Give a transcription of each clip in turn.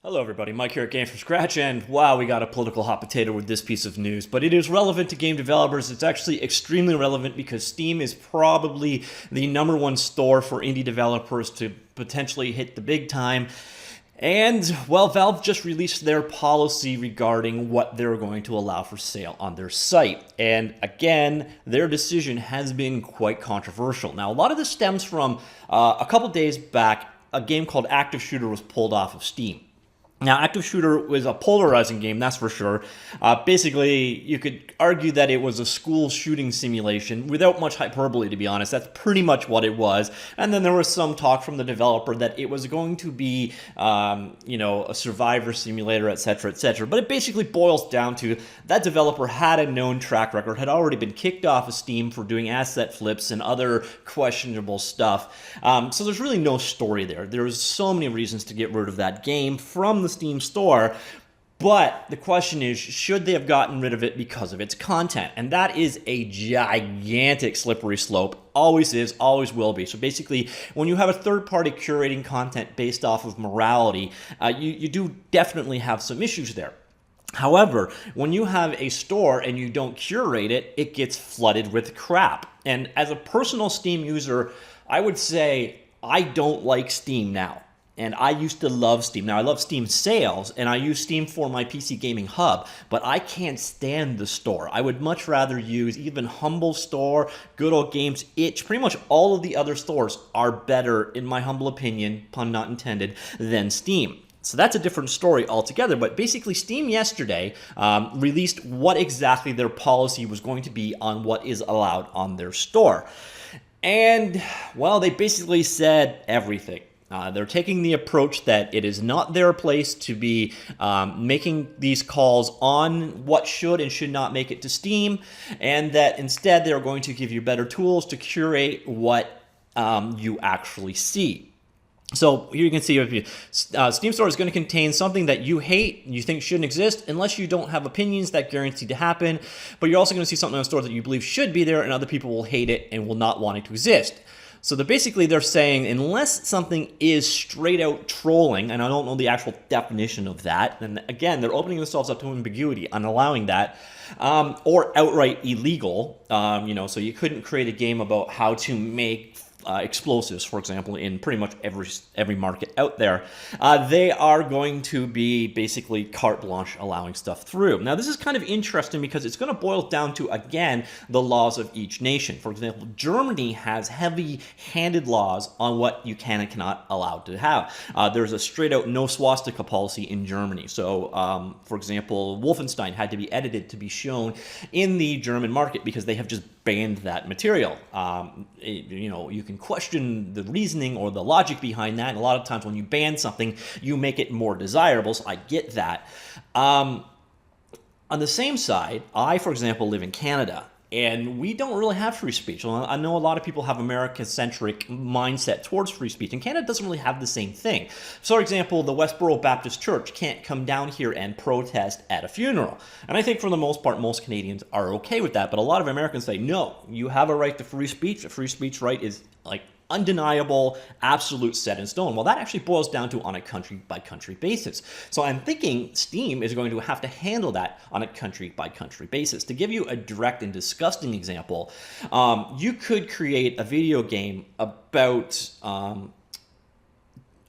Hello everybody, Mike here at Game from Scratch, and wow, we got a political hot potato with this piece of news, but it is relevant to game developers. It's actually extremely relevant because Steam is probably the #1 store for indie developers to potentially hit the big time. And, well, Valve just released their policy regarding what they're going to allow for sale on their site. And again, their decision has been quite controversial. Now, a lot of this stems from a couple days back, a game called Active Shooter was pulled off of Steam. Now, Active Shooter was a polarizing game, that's for sure. Basically, you could argue that it was a school shooting simulation without much hyperbole, to be honest. That's pretty much what it was. And then there was some talk from the developer that it was going to be, a survivor simulator, etc., etc. But it basically boils down to that developer had a known track record, had already been kicked off of Steam for doing asset flips and other questionable stuff. So there's really no story there. There's so many reasons to get rid of that game from the Steam store, but the question is, should they have gotten rid of it because of its content? And that is a gigantic slippery slope. Always is, always will be. So basically, when you have a third party curating content based off of morality, you do definitely have some issues there. However, when you have a store and you don't curate it, it gets flooded with crap. And as a personal Steam user, I would say I don't like Steam now. And I used to love Steam. Now, I love Steam sales, and I use Steam for my PC gaming hub, but I can't stand the store. I would much rather use even Humble Store, Good Old Games, Itch. Pretty much all of the other stores are better, in my humble opinion, pun not intended, than Steam. So that's a different story altogether, but basically Steam yesterday released what exactly their policy was going to be on what is allowed on their store. And, well, they basically said everything. They're taking the approach that it is not their place to be making these calls on what should and should not make it to Steam, and that instead they're going to give you better tools to curate what you actually see. So here you can see Steam Store is going to contain something that you hate, you think shouldn't exist, unless you don't have opinions that guarantee to happen. But you're also going to see something on the store that you believe should be there, and other people will hate it and will not want it to exist. So they're saying unless something is straight out trolling, and I don't know the actual definition of that, and again, they're opening themselves up to ambiguity on allowing that, or outright illegal, so you couldn't create a game about how to make explosives, for example, in pretty much every market out there. They are going to be basically carte blanche allowing stuff through. Now, this is kind of interesting because it's going to boil down to, again, the laws of each nation. For example, Germany has heavy-handed laws on what you can and cannot allow to have. There's a straight-out no swastika policy in Germany. So, for example, Wolfenstein had to be edited to be shown in the German market because they have just banned that material. You can question the reasoning or the logic behind that. And a lot of times when you ban something, you make it more desirable. So I get that. On the same side, I, for example, live in Canada. And we don't really have free speech. Well, I know a lot of people have American-centric mindset towards free speech, and Canada doesn't really have the same thing. So, for example, the Westboro Baptist Church can't come down here and protest at a funeral. And I think for the most part, most Canadians are okay with that. But a lot of Americans say, no, you have a right to free speech. A free speech right is like undeniable, absolute, set in stone. Well, that actually boils down to on a country-by-country basis. So I'm thinking Steam is going to have to handle that on a country-by-country basis. To give you a direct and disgusting example, you could create a video game about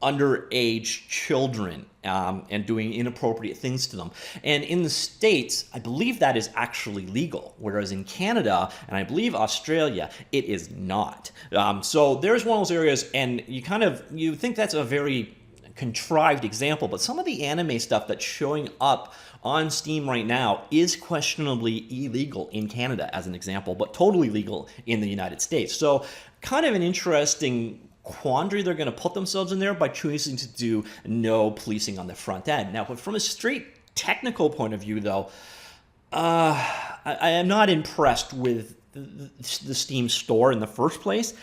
underage children and doing inappropriate things to them. And in the States, I believe that is actually legal, whereas in Canada, and I believe Australia, it is not. So there's one of those areas, and you think that's a very contrived example, but some of the anime stuff that's showing up on Steam right now is questionably illegal in Canada, as an example, but totally legal in the United States. So kind of an interesting quandary they're going to put themselves in there by choosing to do no policing on the front end. Now, from a straight technical point of view, though, I am not impressed with the Steam store in the first place.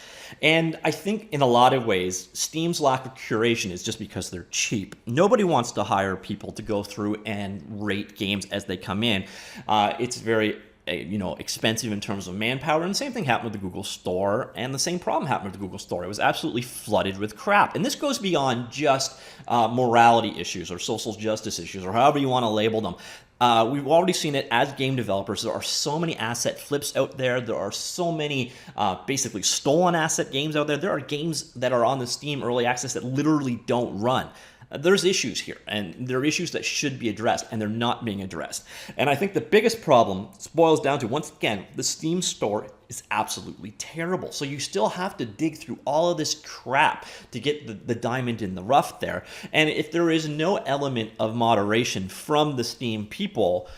And I think in a lot of ways, Steam's lack of curation is just because they're cheap. Nobody wants to hire people to go through and rate games as they come in. It's very expensive in terms of manpower. And the same thing happened with the Google Store, and the same problem happened with the Google Store. It was absolutely flooded with crap. And this goes beyond just morality issues or social justice issues, or however you want to label them. We've already seen it as game developers. There are so many asset flips out there. There are so many basically stolen asset games out there. There are games that are on the Steam Early Access that literally don't run. There's issues here, and there are issues that should be addressed, and they're not being addressed. And I think the biggest problem boils down to, once again, the Steam store is absolutely terrible. So you still have to dig through all of this crap to get the diamond in the rough there. And if there is no element of moderation from the Steam people,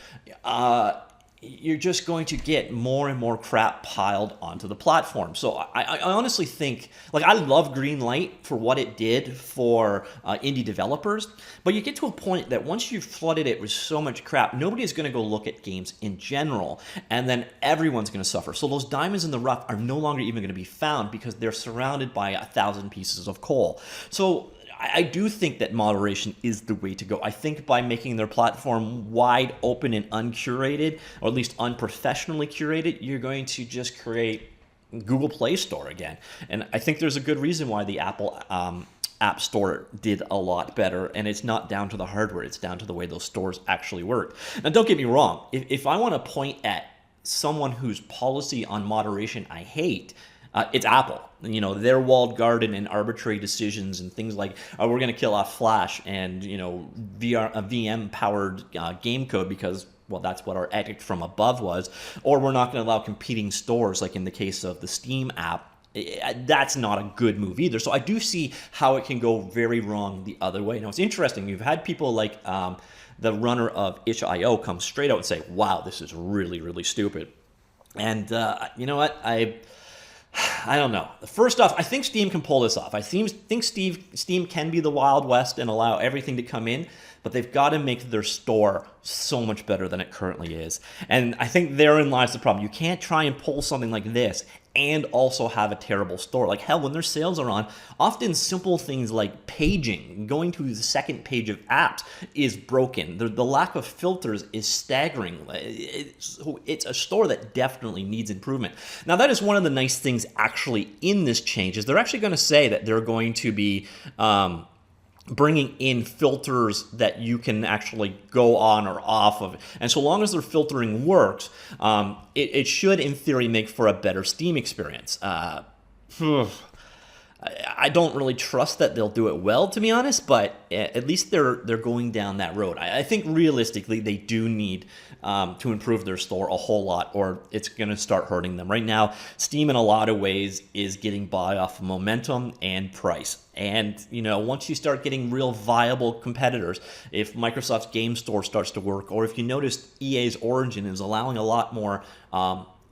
you're just going to get more and more crap piled onto the platform. So I honestly think, like, I love Greenlight for what it did for indie developers, but you get to a point that once you've flooded it with so much crap, nobody's going to go look at games in general, and then everyone's going to suffer. So those diamonds in the rough are no longer even going to be found because they're surrounded by 1,000 pieces of coal. So I do think that moderation is the way to go. I think by making their platform wide open and uncurated, or at least unprofessionally curated, you're going to just create Google Play Store again. And I think there's a good reason why the Apple App Store did a lot better, and it's not down to the hardware, it's down to the way those stores actually work. Now, don't get me wrong. If I want to point at someone whose policy on moderation I hate, it's Apple. Their walled garden and arbitrary decisions and things like, we're going to kill off Flash and, VM-powered game code because, well, that's what our edict from above was, or we're not going to allow competing stores, like in the case of the Steam app. That's not a good move either. So I do see how it can go very wrong the other way. Now, it's interesting. You've had people like the runner of itch.io come straight out and say, wow, this is really, really stupid. And you know what? I don't know. First off, I think Steam can pull this off. I think Steam can be the Wild West and allow everything to come in, but they've got to make their store so much better than it currently is. And I think therein lies the problem. You can't try and pull something like this and also have a terrible store. Like, hell, when their sales are on, often simple things like paging, going to the second page of apps is broken. The lack of filters is staggering. It's a store that definitely needs improvement. Now, that is one of the nice things actually in this change, is they're actually going to say that they're going to be bringing in filters that you can actually go on or off of. And so long as their filtering works, it should, in theory, make for a better Steam experience. I don't really trust that they'll do it well, to be honest, but at least they're going down that road. I think realistically they do need to improve their store a whole lot, or it's going to start hurting them. Right now, Steam in a lot of ways is getting by off of momentum and price. And, once you start getting real viable competitors, if Microsoft's Game Store starts to work, or if you notice EA's Origin is allowing a lot more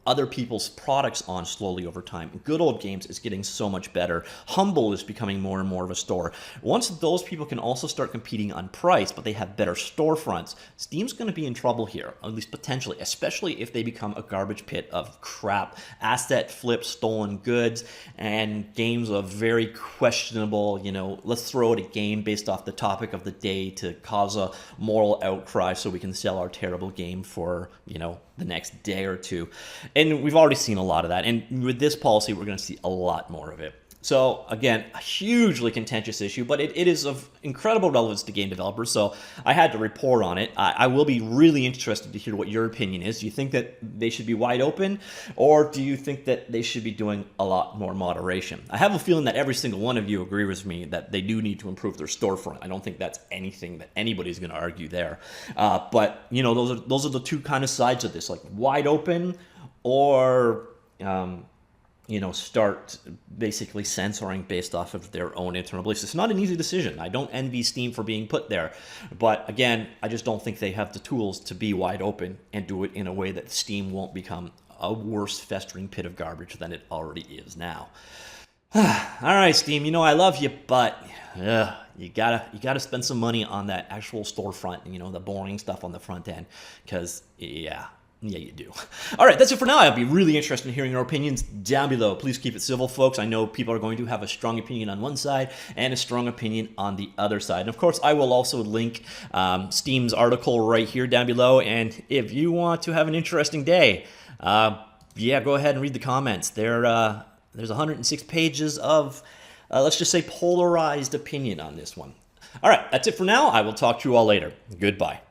other people's products on slowly over time. Good Old Games is getting so much better. Humble is becoming more and more of a store. Once those people can also start competing on price, but they have better storefronts, Steam's going to be in trouble here, at least potentially, especially if they become a garbage pit of crap, asset flips, stolen goods, and games of very questionable, let's throw it a game based off the topic of the day to cause a moral outcry so we can sell our terrible game for, the next day or two. And we've already seen a lot of that. And with this policy, we're going to see a lot more of it. So again, a hugely contentious issue, but it is of incredible relevance to game developers, so I had to report on it. I will be really interested to hear what your opinion is. Do you think that they should be wide open, or do you think that they should be doing a lot more moderation? I have a feeling that every single one of you agree with me that they do need to improve their storefront. I don't think that's anything that anybody's going to argue there. But, those are the two kind of sides of this, like wide open or start basically censoring based off of their own internal beliefs. It's not an easy decision. I don't envy Steam for being put there. But again, I just don't think they have the tools to be wide open and do it in a way that Steam won't become a worse festering pit of garbage than it already is now. All right, Steam, I love you, but you gotta spend some money on that actual storefront, the boring stuff on the front end, because, yeah, Yeah, you do. All right, that's it for now. I'd be really interested in hearing your opinions down below. Please keep it civil, folks. I know people are going to have a strong opinion on one side and a strong opinion on the other side. And of course, I will also link Steam's article right here down below. And if you want to have an interesting day, yeah, go ahead and read the comments. There's 106 pages of, let's just say, polarized opinion on this one. All right, that's it for now. I will talk to you all later. Goodbye.